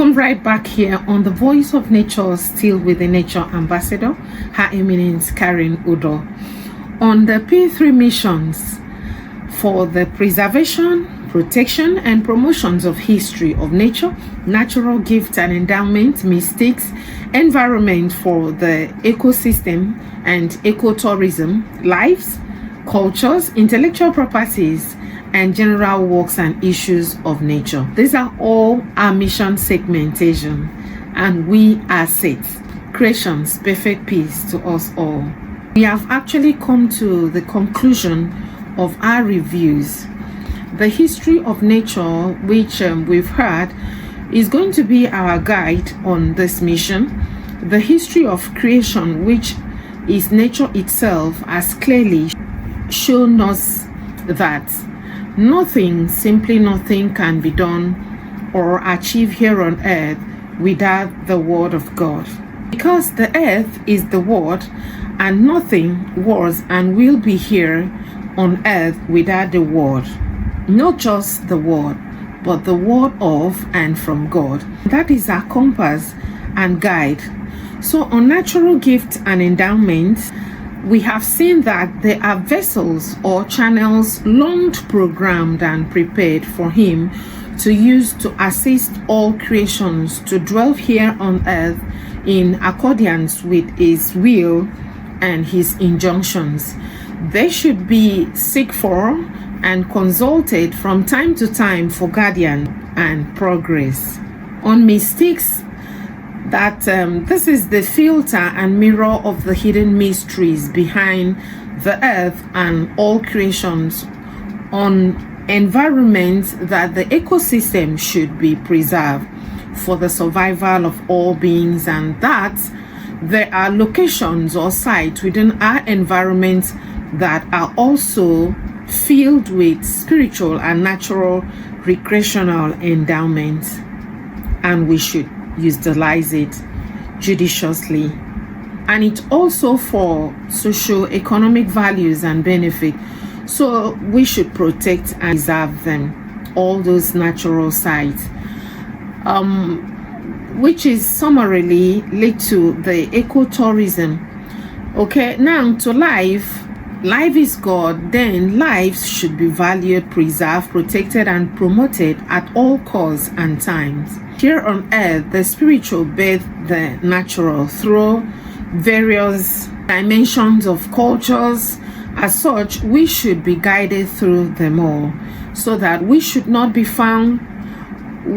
Welcome right back here on the Voice of Nature, still with the Nature Ambassador, Her Eminence Karen Udoh, on the P3 missions for the preservation, protection, and promotions of history of nature, natural gifts and endowment, mystics, environment for the ecosystem and ecotourism, lives, cultures, intellectual properties, and general works and issues of nature. These are all our mission segmentation, and we are set. Creation's perfect peace to us all. We have actually come to the conclusion of our reviews. The history of nature, which we've heard, is going to be our guide on this mission. The history of creation, which is nature itself, has clearly shown us that simply nothing can be done or achieved here on earth without the word of God. Because the earth is the word, and nothing was and will be here on earth without the word. Not just the word, but the word of and from God. That is our compass and guide. So on natural gifts and endowments, we have seen that there are vessels or channels long programmed and prepared for him to use to assist all creations to dwell here on earth in accordance with his will and his injunctions. They should be sought for and consulted from time to time for guidance and progress. On mystics, that this is the filter and mirror of the hidden mysteries behind the earth and all creations. On environments, that the ecosystem should be preserved for the survival of all beings, and that there are locations or sites within our environment that are also filled with spiritual and natural recreational endowments, and we should utilize it judiciously. And it also for socio-economic values and benefit, so we should protect and preserve them, all those natural sites, which is summarily lead to the ecotourism. Okay, now to life is God, then lives should be valued, preserved, protected, and promoted at all costs and times. Here on earth, the spiritual birth the natural through various dimensions of cultures. As such, we should be guided through them all, so that we should not be found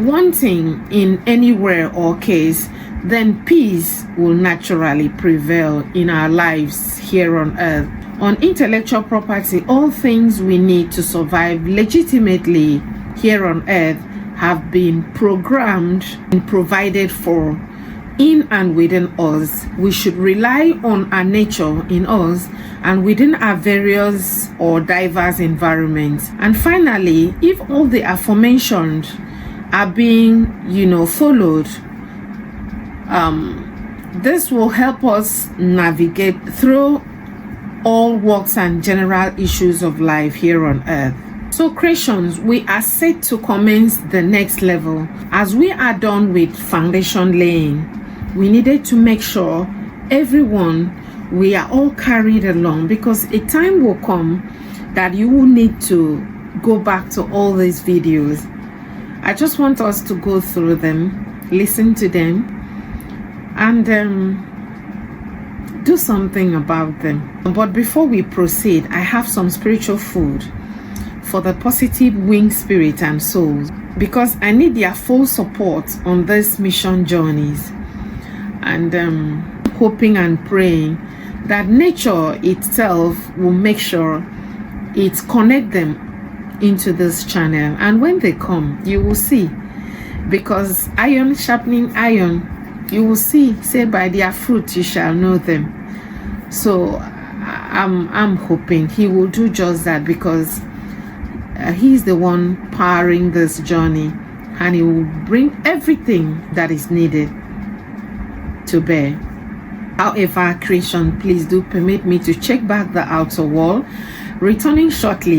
wanting in anywhere or case. Then peace will naturally prevail in our lives here on earth. On intellectual property, all things we need to survive legitimately here on earth have been programmed and provided for in and within us. We should rely on our nature in us and within our various or diverse environments. And finally, if all the aforementioned are being, followed, this will help us navigate through all walks and general issues of life here on earth. So creations, we are set to commence the next level. As we are done with foundation laying, we needed to make sure we are all carried along, because a time will come that you will need to go back to all these videos. I just want us to go through them, listen to them, and do something about them. But before we proceed, I have some spiritual food for the positive winged spirit and souls, because I need their full support on these mission journeys. And hoping and praying that nature itself will make sure it connect them into this channel. And when they come, you will see, because iron sharpening iron, you will see, say by their fruit you shall know them. So I'm hoping he will do just that, because he's the one powering this journey, and he will bring everything that is needed to bear. However, creation, please do permit me to check back the outer wall, returning shortly.